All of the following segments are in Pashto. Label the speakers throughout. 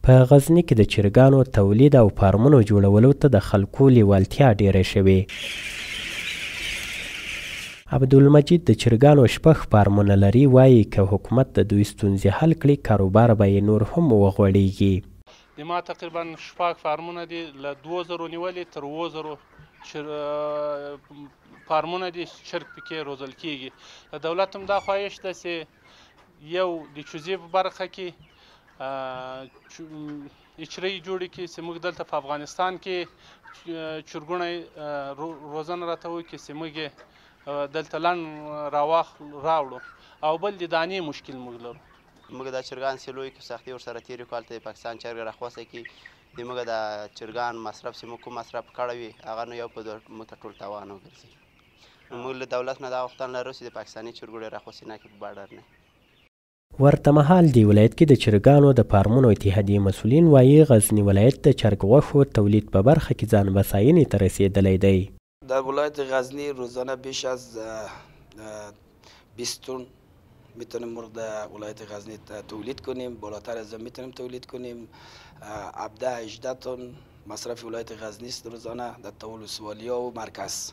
Speaker 1: په غزني کې د چرګانو تولید او فارمونو جوړولو ته د خلکو لیوالتیا ډیره شوې. عبدالمجید د چرګانو شپږ فارمونه لري، وایي که حکومت د دوی ستونزې حل کړي کاروبار به یې نور هم وغوړېږي.
Speaker 2: ما تقریبا شپږ فارمونه دي، له 2000 نیولې تر 2000 فارمونه دي، چرګ پکې روزل کیږي. د دولت هم دا خواهش ده چې یو د چوزې په برخه کې اچرۍ جوړې کړي چې موږ دلته په افغانستان کې چرګونه روزنه راته وکړي چې موږ دلته لنډ راوړو، او بل د دانې مشکل موږ لرو.
Speaker 3: موږ د چرګان سیلوی کې سختي ورسره تېرې کال ته د پاکستان چرګ راخوسه کې د موږ د چرګان مصرف چې موږ کوم مصرف کړی وي هغه نو یو په موږ ته ټول تاوان وګرځي. موږ له دولت نه دا غوښتنه لرو چې د پاکستاني چرګو ډېر راخوسي نه کړي په بارډر نه.
Speaker 1: ورته مهال دی ولایت کې د چرګانو د فارمونو اتحادیې مسؤلین وایي غزني ولایت د چرګ غوښو تولید په برخه کې ځان بساینې ته رسېدلی دی.
Speaker 4: در ولایت غزنی روزانه بیش از 20 تن میتونیم مرغ در ولایت غزنی تولید کنیم، بالاتر از این میتونیم تولید کنیم. 17-18 تن مصرف ولایت غزنی است روزانه در طول سوالیه و مرکز.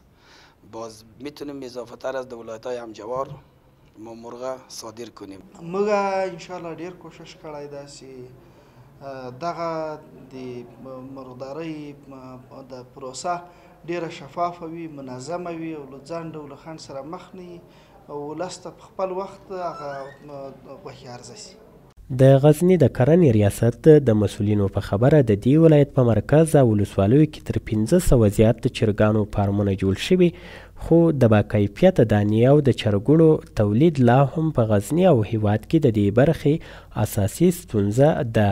Speaker 4: باز میتونیم اضافه تر از ولایت های همجوار ما مرغ صادر کنیم.
Speaker 5: موږ ان شاء الله ډیر کوشش کړی دا چې دغه د مرغدارۍ د پروسه ډیره شفافه وي، منظمه وي او له ځان ډول خان سره مخ نه وي او ولس ته په خپل وخت هغه غوښې عرضه شي.
Speaker 1: د غزني د کرنې ریاست د مسؤلینو په خبره د دې ولایت په مرکز او ولسوالیو کې تر 500 زیات د چرګانو فارمونه جوړ شوي، خو د باکیفیته دانې او د چرګوړو تولید لا هم په غزني او هیواد کې د دې برخې اساسي ستونزه ده.